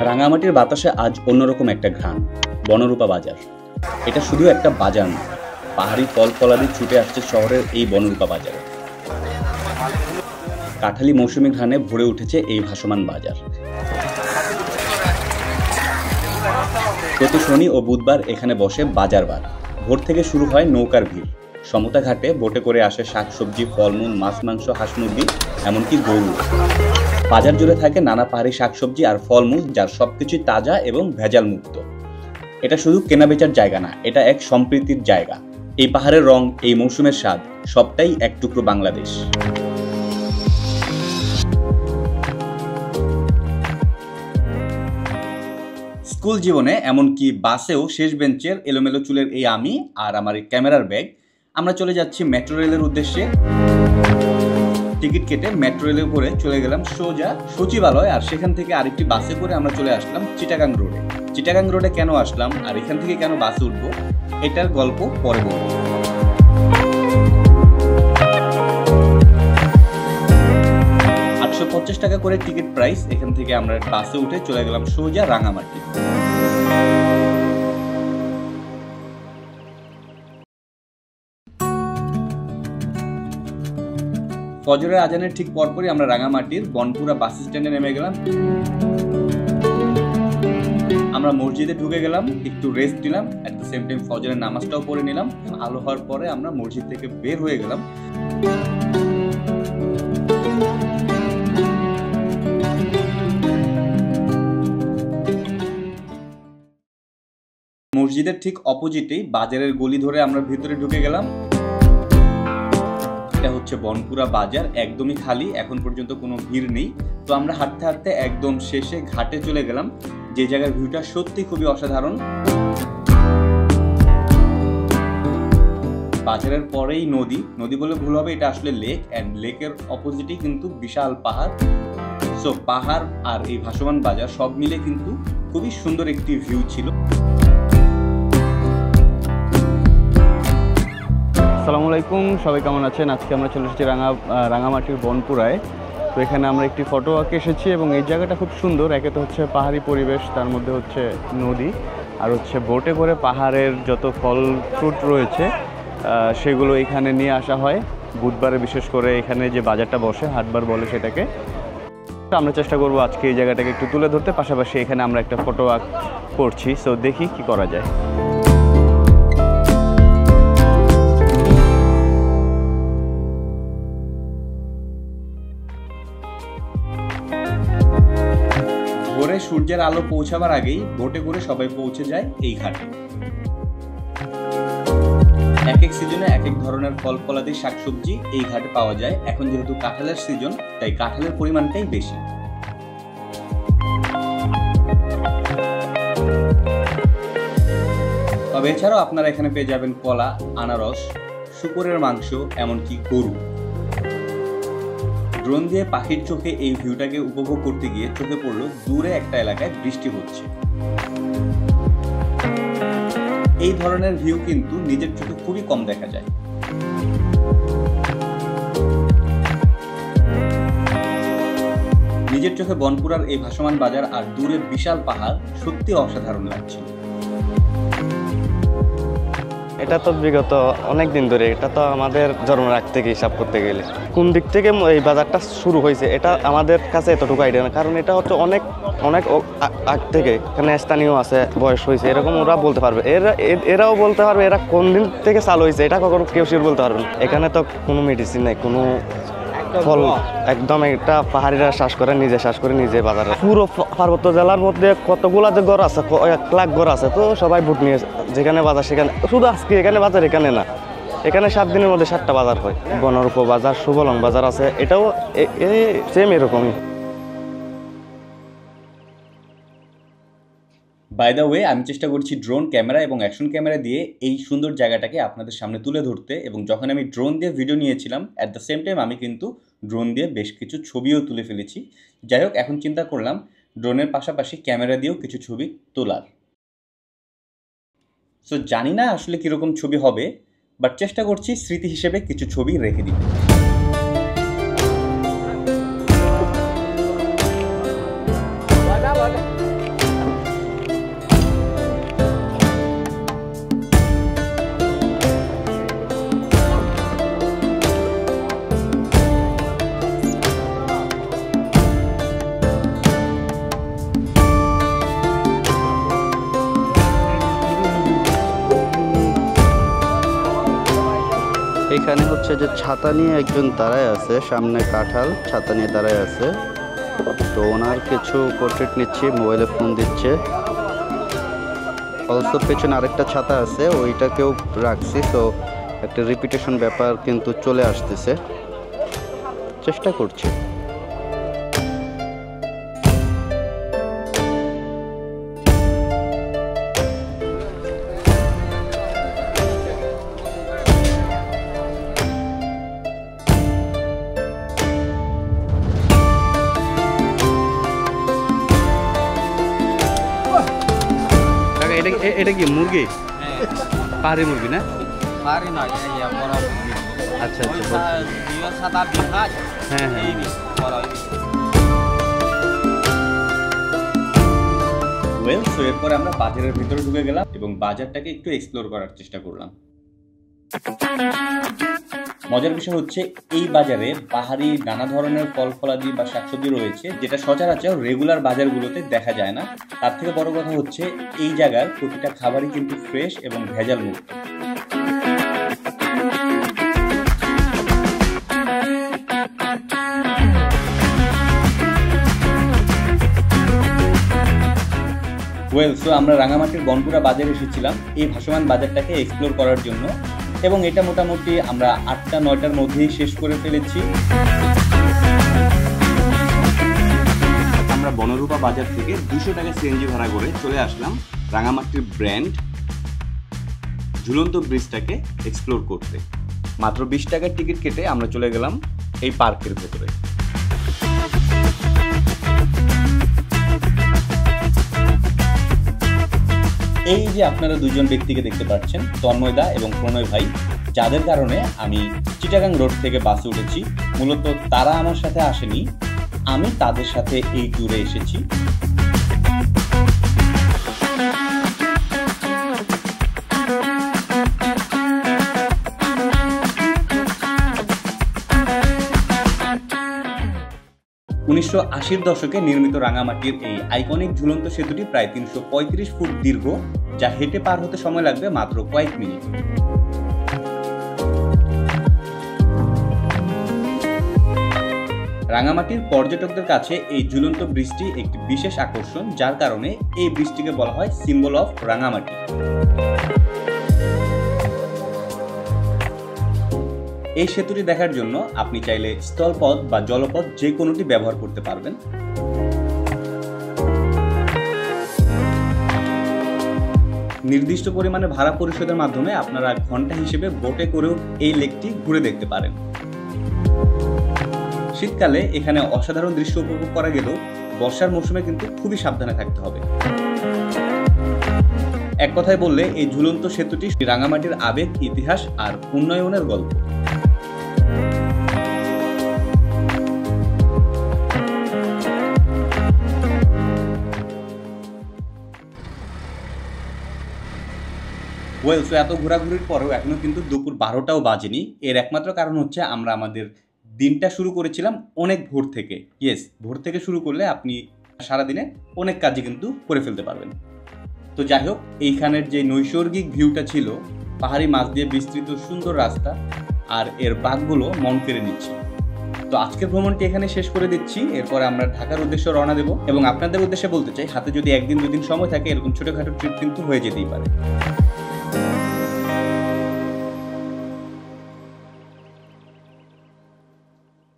রাঙামাটির বাতাসে আজ অন্যরকম একটা ঘ্রাণ। বনরূপা বাজার। এটা শুধু একটা বাজার না, পাহাড়ি ফল-ফলাদি ছুটে আসছে শহরের এই বনরূপা বাজারে। কাঁঠালি মৌসুমী ঘ্রাণে ভরে উঠেছে এই ভাসমান বাজার। প্রতি শনি ও বুধবার এখানে বসে বাজারবার। ভোর থেকে শুরু হয় নৌকার ভিড়। সমতা ঘাটে বোটে করে আসে শাকসবজি, ফলমূল, মাছ, মাংস, হাঁস মুরগি, এমনকি গরু। বাজার জুড়ে থাকে নানা পাহাড়ি শাকসবজি আর ফলমূল, যার সবকিছুই তাজা এবং ভেজাল মুক্ত। এটা শুধু কেনাবেচার জায়গা না, এটা এক সম্প্রীতির জায়গা। এই পাহাড়ের রং, এই মৌসুমের স্বাদ, সবটাই এক টুকরো বাংলাদেশ। স্কুল জীবনে, এমনকি বাসেও শেষ বেঞ্চের এলোমেলো চুলের এই আমি আর আমার এই ক্যামেরার ব্যাগ, আমরা চলে যাচ্ছি মেট্রো রেলের উদ্দেশ্যে। টিকিট কেটে মেট্রো রেলে করে চলে গেলাম সোজা সচিবালয়, আর সেখান থেকে আরেকটি বাসে করে আমরা চলে আসলাম চিটাগাং রোডে। চিটাগাং রোডে কেন আসলাম আর এখান থেকে কেন বাসে উঠবো, এটার গল্প পরে বলবো। 850 টাকা করে টিকিট প্রাইস। এখান থেকে আমরা বাসে উঠে চলে গেলাম সোজা রাঙামাটি। ফজরের আজানের ঠিক পরপরই আমরা রাঙামাটির বনপুরা বাস স্ট্যান্ডে নেমে গেলাম। আমরা মসজিদে ঢুকে গেলাম, একটু রেস্ট নিলাম, এট দ্য সেম টাইম ফজরের নামাজটাও পড়ে নিলাম। আলো হওয়ার পরে আমরা মসজিদ থেকে বের হয়ে গেলাম। মসজিদের ঠিক অপোজিটেই বাজারের গলি ধরে আমরা ভিতরে ঢুকে গেলাম। এটা হচ্ছে বনপুরা বাজার, একদমই খালি, এখন পর্যন্ত কোনো ভিড় নেই। তো আমরা হাঁটতে হাঁটতে একদম শেষে ঘাটে চলে গেলাম, যে জায়গার ভিউটা সত্যি খুবই অসাধারণ। বাজারের পরেই নদী, নদী বলে ভুল হবে, এটা আসলে লেক, অ্যান্ড লেকের অপোজিটেই কিন্তু বিশাল পাহাড়। সো পাহাড় আর এই ভাসমান বাজার সব মিলে কিন্তু খুবই সুন্দর একটি ভিউ ছিল। আসসালামু আলাইকুম, সবাই কেমন আছেন? আজকে আমরা চলে এসেছি রাঙামাটির বনপুরায়। তো এখানে আমরা একটি ফটো আঁকে এসেছি এবং এই জায়গাটা খুব সুন্দর। একে তো হচ্ছে পাহাড়ি পরিবেশ, তার মধ্যে হচ্ছে নদী, আর হচ্ছে বোটে করে পাহাড়ের যত ফল ফ্রুট রয়েছে সেগুলো এখানে নিয়ে আসা হয়। বুধবারে বিশেষ করে এখানে যে বাজারটা বসে, হাটবার বলে সেটাকে। আমরা চেষ্টা করবো আজকে এই জায়গাটাকে একটু তুলে ধরতে, পাশাপাশি এখানে আমরা একটা ফটো আঁক করছি। সো দেখি কি করা যায়। ভোরে সূর্যের আলো পৌঁছাবার আগেই বোটে করে সবাই পৌঁছে যায় এই ঘাটে। এক এক সিজনে এক এক ধরনের ফল ফলাদি শাকসবজি এই ঘাটে পাওয়া যায়। এখন যেহেতু কাঁঠালের সিজন, তাই কাঁঠালের পরিমাণটাই বেশি। তবে এছাড়াও আপনারা এখানে পেয়ে যাবেন কলা, আনারস, শূকরের মাংস, এমনকি গরু। ড্রোন দিয়ে পাখির চোখে এই ভিউটাকে উপভোগ করতে গিয়ে চোখে পড়লো দূরে একটা এলাকায় বৃষ্টি হচ্ছে। এই ধরনের ভিউ কিন্তু নিজের চোখে খুবই কম দেখা যায়। নিজের চোখে বনপুরার এই ভাসমান বাজার আর দূরে বিশাল পাহাড় সত্যি অসাধারণ লাগছিল। এটা তো বিগত অনেক দিন ধরে, এটা তো আমাদের জন্মের আগ থেকে হিসাব করতে গেলে কোন দিক থেকে এই বাজারটা শুরু হয়েছে এটা আমাদের কাছে এতটুকু আইডিয়া না, কারণ এটা হচ্ছে অনেক অনেক আগ থেকে। এখানে স্থানীয় আছে, বয়স হয়েছে, এরকম ওরা বলতে পারবে, এরাও বলতে পারবে এরা কোন দিন থেকে চালু হয়েছে, এটা কখনো কেউ শিওর বলতে পারবে না। এখানে তো কোনো মেডিসিন নেই, কোনো ফল, একদম একটা পাহাড়িরা শ্বাস করে নিজে বাজারে। পুরো পার্বত্য জেলার মধ্যে কতগুলা যে ঘর আছে, 1 লাখ ঘর আছে, তো সবাই ভোট নিয়ে যেখানে বাজার সেখানে। শুধু আজকে এখানে বাজার, এখানে না, এখানে 7 দিনের মধ্যে 7টা বাজার হয়। বনরূপা বাজার, সুবলং বাজার আছে, এটাও সেম এরকমই। বাই দ্য ওয়ে, আমি চেষ্টা করছি ড্রোন ক্যামেরা এবং অ্যাকশন ক্যামেরা দিয়ে এই সুন্দর জায়গাটাকে আপনাদের সামনে তুলে ধরতে, এবং যখন আমি ড্রোন দিয়ে ভিডিও নিয়েছিলাম, অ্যাট দ্য সেম টাইম আমি কিন্তু ড্রোন দিয়ে বেশ কিছু ছবিও তুলে ফেলেছি। যাই হোক, এখন চিন্তা করলাম ড্রোনের পাশাপাশি ক্যামেরা দিয়েও কিছু ছবি তোলার। সো জানি না আসলে কীরকম ছবি হবে, বাট চেষ্টা করছি স্মৃতি হিসেবে কিছু ছবি রেখে দিতে। এইখানে হচ্ছে যে ছাতা নিয়ে একজন দাঁড়ায় আছে, সামনে কাঁঠাল ছাতা নিয়ে দাঁড়ায় আছে। তো ওনার কিছু পোর্ট্রেট নিচ্ছি, মোবাইলে ফোন দিচ্ছে। অলসো পেছনে আরেকটা ছাতা আছে, ওইটাকেও রাখছি। তো একটা রিপিটেশন ব্যাপার কিন্তু চলে আসতেছে, চেষ্টা করছি। এটা কি মুরগি? পাহাড়ি মুরগি না? পাহাড়ি নয়, বড় আচ্ছা আচ্ছা, সাদা বিঘা। হ্যাঁ হ্যাঁ। ওয়েল, সো এরপরে আমরা বাজারের ভিতরে ঢুকে গেলাম এবং বাজারটাকে একটু এক্সপ্লোর করার চেষ্টা করলাম। মজার বিষয় হচ্ছে এই বাজারে পাহাড়ি নানা ধরনের ফল ফলাদি বা শাকসবজি রয়েছে, যেটা সচরাচর রেগুলার বাজারগুলোতে দেখা যায় না। তার থেকে বড় কথা হচ্ছে এই জায়গার প্রতিটা খাবারই কিন্তু ফ্রেশ এবং ভেজাল মুক্ত। ওয়েল, সো আমরা রাঙামাটির বনপুরা বাজারে এসেছিলাম এই ভাসমান বাজারটাকে এক্সপ্লোর করার জন্য, এবং এটা মোটামুটি আমরা 8টা-9টার মধ্যেই শেষ করে ফেলেছি। আমরা বনরূপা বাজার থেকে 200 টাকা সিএনজি ভাড়া করে চলে আসলাম রাঙামাটির ব্র্যান্ড ঝুলন্ত ব্রিজটাকে এক্সপ্লোর করতে। মাত্র 20 টাকার টিকিট কেটে আমরা চলে গেলাম এই পার্কের ভেতরে। এই যে আপনারা দুজন ব্যক্তিকে দেখতে পাচ্ছেন, তন্ময়দা এবং প্রণয় ভাই, যাদের কারণে আমি চিটাগাং রোড থেকে বাসে উঠেছি। মূলত তারা আমার সাথে আসেনি, আমি তাদের সাথে এই ট্যুরে এসেছি। 1980-র দশকে নির্মিত রাঙামাটির এই আইকনিক ঝুলন্ত সেতুটি প্রায় 335 ফুট দীর্ঘ, যা হেঁটে পার হতে সময় লাগবে মাত্র কয়েক মিনিট। রাঙামাটির পর্যটকদের কাছে এই ঝুলন্ত ব্রিজটি একটি বিশেষ আকর্ষণ, যার কারণে এই ব্রিজটিকে বলা হয় সিম্বল অফ রাঙামাটি। এই সেতুটি দেখার জন্য আপনি চাইলে স্থলপথ বা জলপথ যে কোনোটি ব্যবহার করতে পারবেন। নির্দিষ্ট পরিমাণে ভাড়া পরিশোধের মাধ্যমে আপনারা ঘন্টা হিসেবে বোটে করেও এই লেকটি ঘুরে দেখতে পারেন। শীতকালে এখানে অসাধারণ দৃশ্য উপভোগ করা গেলেও বর্ষার মৌসুমে কিন্তু খুবই সাবধানে থাকতে হবে। এক কথায় বললে এই ঝুলন্ত সেতুটি রাঙামাটির আবেগ, ইতিহাস আর উন্নয়নের গল্প। ওয়েল, সো এত ঘোরাঘুরির পরেও এখনো কিন্তু দুপুর 12টাও বাজেনি। এর একমাত্র কারণ হচ্ছে আমরা আমাদের দিনটা শুরু করেছিলাম অনেক ভোর থেকে। ইয়েস, ভোর থেকে শুরু করলে আপনি সারাদিনে অনেক কাজই কিন্তু করে ফেলতে পারবেন। তো যাই হোক, এইখানের যে নৈসর্গিক ভিউটা ছিল, পাহাড়ি মাছ দিয়ে বিস্তৃত সুন্দর রাস্তা আর এর বাঘগুলো মন কেড়ে নিচ্ছে। তো আজকের ভ্রমণটি এখানে শেষ করে দিচ্ছি। এরপরে আমরা ঢাকার উদ্দেশ্যে রওনা দেব, এবং আপনাদের উদ্দেশ্যে বলতে চাই, হাতে যদি 1 দিন 2 দিন সময় থাকে, এরকম ছোটখাটো ট্রিপ কিন্তু হয়ে যেতেই পারে।